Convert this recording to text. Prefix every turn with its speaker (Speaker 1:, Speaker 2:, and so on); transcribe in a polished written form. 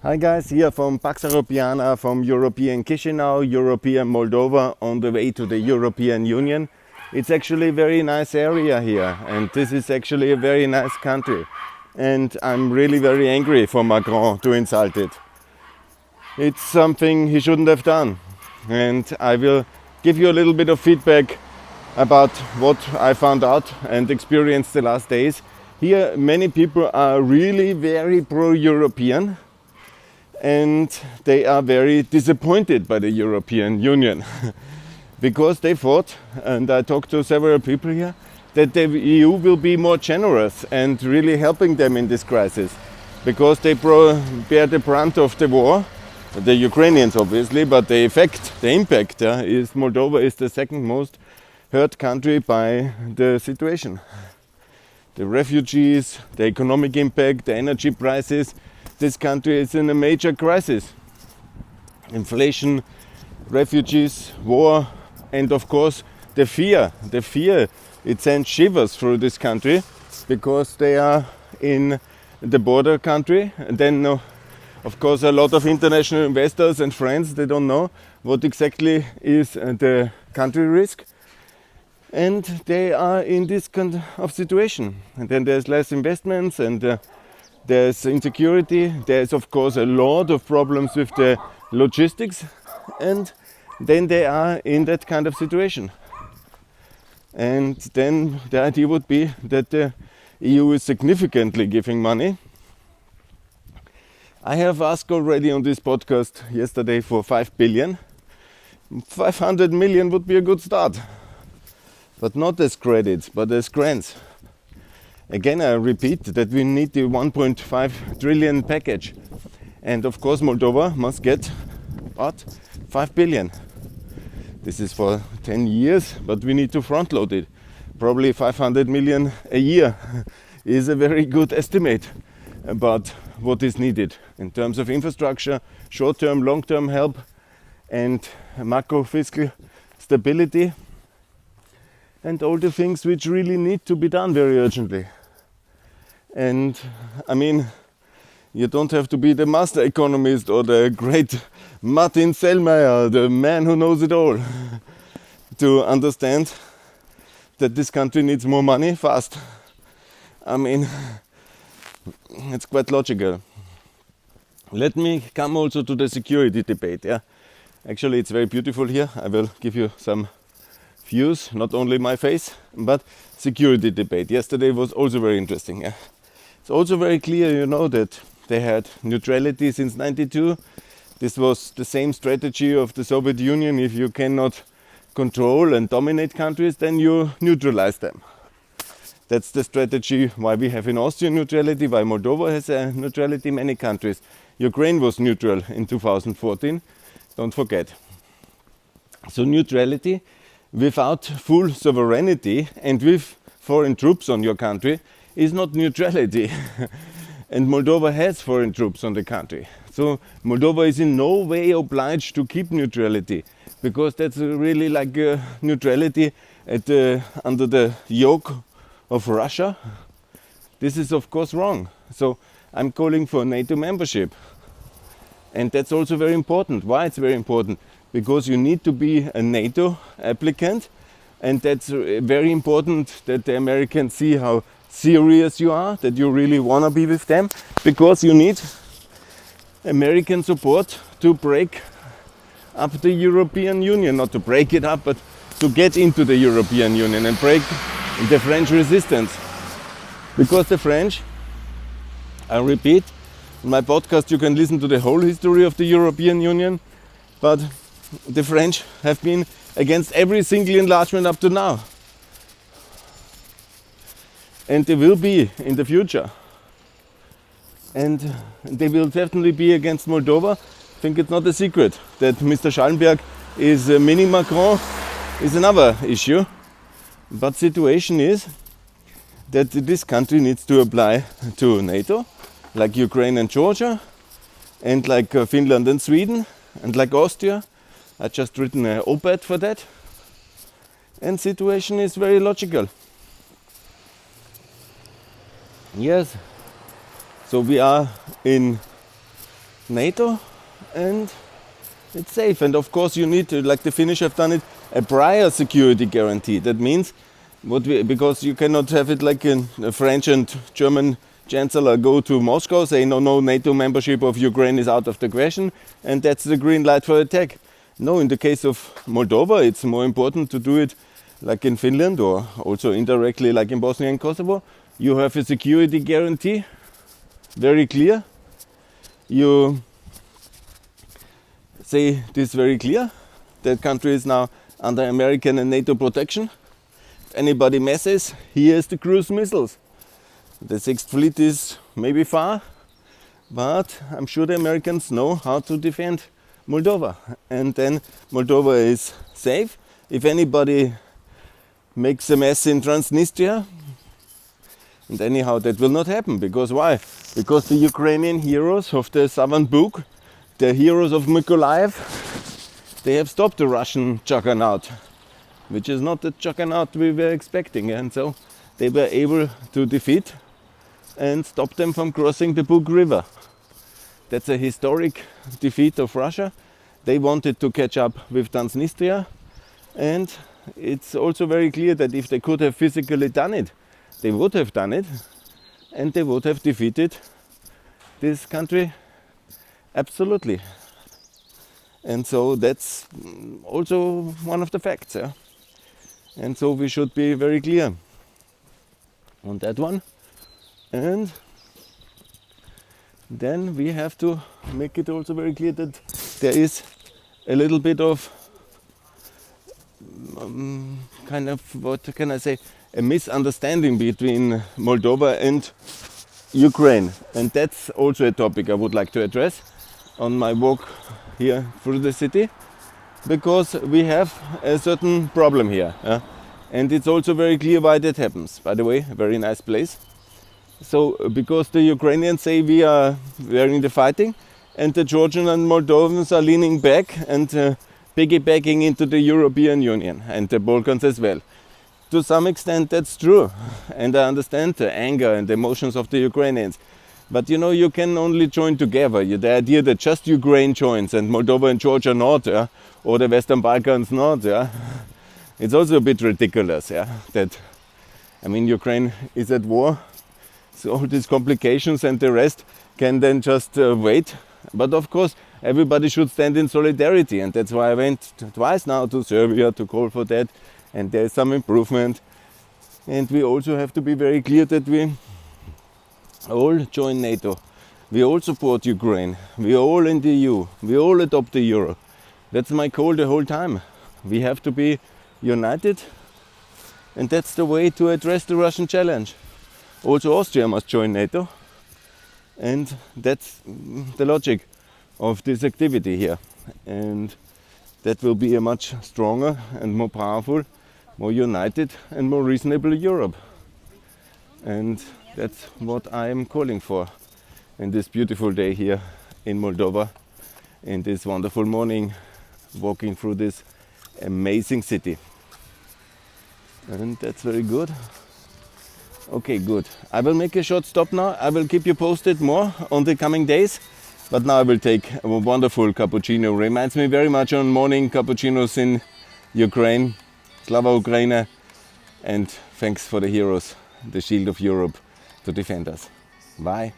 Speaker 1: Hi guys, here from Pax Europiana, from European Chisinau, European Moldova, on the way to the European Union. It's actually a very nice area here, and this is actually a very nice country. And I'm really very angry for Macron to insult it. It's something he shouldn't have done. And I will give you a little bit of feedback about what I found out and experienced the last days. Here many people are really very pro-European. And they are very disappointed by the European Union because they thought, and I talked to several people here, that the EU will be more generous and really helping them in this crisis because they bear the brunt of the war, the Ukrainians obviously, but the impact is Moldova is the second most hurt country by the situation. The refugees, the economic impact, the energy prices. This country is in a major crisis. Inflation, refugees, war, and of course the fear. It sends shivers through this country because they are in the border country. And then, of course, a lot of international investors and friends, they don't know what exactly is the country risk. And they are in this kind of situation. And then there's less investments and there's insecurity, there's of course a lot of problems with the logistics, and then they are in that kind of situation. And then the idea would be that the EU is significantly giving money. I have asked already on this podcast yesterday for 5 billion. 500 million would be a good start, but not as credits, but as grants. Again, I repeat that we need the 1.5 trillion package. And of course, Moldova must get what? 5 billion. This is for 10 years, but we need to front load it. Probably 500 million a year is a very good estimate about what is needed in terms of infrastructure, short-term, long-term help, and macro fiscal stability. And all the things which really need to be done very urgently. And I mean, you don't have to be the master economist or the great Martin Selmayr, the man who knows it all, to understand that this country needs more money fast. I mean, it's quite logical. Let me come also to the security debate. Yeah, actually, it's very beautiful here. I will give you some views, not only my face, but security debate. Yesterday was also very interesting. Yeah. It's also very clear, that they had neutrality since '92. This was the same strategy of the Soviet Union. If you cannot control and dominate countries, then you neutralize them. That's the strategy why we have in Austria neutrality, why Moldova has a neutrality, many countries. Ukraine was neutral in 2014, don't forget. So neutrality without full sovereignty and with foreign troops on your country is not neutrality. And Moldova has foreign troops on the country. So Moldova is in no way obliged to keep neutrality, because that's really like neutrality under the yoke of Russia. This is of course wrong. So I'm calling for NATO membership. And that's also very important. Why it's very important? Because you need to be a NATO applicant, and that's very important that the Americans see how serious you are, that you really want to be with them, because you need American support to break up the European Union, not to break it up, but to get into the European Union and break the French resistance. Because the French, I repeat, in my podcast you can listen to the whole history of the European Union, but the French have been against every single enlargement up to now. And they will be in the future. And they will definitely be against Moldova. I think it's not a secret that Mr. Schallenberg is mini Macron is another issue. But situation is that this country needs to apply to NATO, like Ukraine and Georgia, and like Finland and Sweden, and like Austria. I just written an op-ed for that, and situation is very logical. Yes, so we are in NATO, and it's safe. And of course you need to, like the Finnish have done it, a prior security guarantee. That means because you cannot have it like a French and German chancellor go to Moscow, say no, NATO membership of Ukraine is out of the question, and that's the green light for attack. No, in the case of Moldova, it's more important to do it like in Finland, or also indirectly like in Bosnia and Kosovo. You have a security guarantee, very clear. You say this very clear, that country is now under American and NATO protection. If anybody messes, here's the cruise missiles. The 6th Fleet is maybe far, but I'm sure the Americans know how to defend Moldova. And then Moldova is safe. If anybody makes a mess in Transnistria, and anyhow that will not happen. Because why? Because the Ukrainian heroes of the Southern Buk, the heroes of Mykolaiv, they have stopped the Russian Juggernaut, which is not the Juggernaut we were expecting. And so they were able to defeat and stop them from crossing the Buk River. That's a historic defeat of Russia. They wanted to catch up with Transnistria, and it's also very clear that if they could have physically done it, they would have done it, and they would have defeated this country absolutely. And so that's also one of the facts. Yeah? And so we should be very clear on that one. And then we have to make it also very clear that there is a little bit of kind of, what can I say, a misunderstanding between Moldova and Ukraine. And that's also a topic I would like to address on my walk here through the city, because we have a certain problem here. And it's also very clear why that happens. By the way, a very nice place. So, because the Ukrainians say we are in the fighting, and the Georgians and Moldovans are leaning back and piggybacking into the European Union, and the Balkans as well. To some extent that's true, and I understand the anger and the emotions of the Ukrainians. But you know, you can only join together. The idea that just Ukraine joins and Moldova and Georgia not, or the Western Balkans not, it's also a bit ridiculous. That, I mean, Ukraine is at war, so all these complications and the rest can then just wait. But of course, everybody should stand in solidarity, and that's why I went twice now to Serbia to call for that, and there is some improvement. And we also have to be very clear that we all join NATO. We all support Ukraine. We are all in the EU. We all adopt the euro. That's my call the whole time. We have to be united, and that's the way to address the Russian challenge. Also Austria must join NATO, and that's the logic of this activity here. And that will be a much stronger and more powerful, more united and more reasonable Europe. And that's what I am calling for in this beautiful day here in Moldova, in this wonderful morning, walking through this amazing city. And that's very good. Okay, good. I will make a short stop now. I will keep you posted more on the coming days. But now I will take a wonderful cappuccino. Reminds me very much on morning cappuccinos in Ukraine. Slava Ukraine. And thanks for the heroes, the shield of Europe, to defend us. Bye.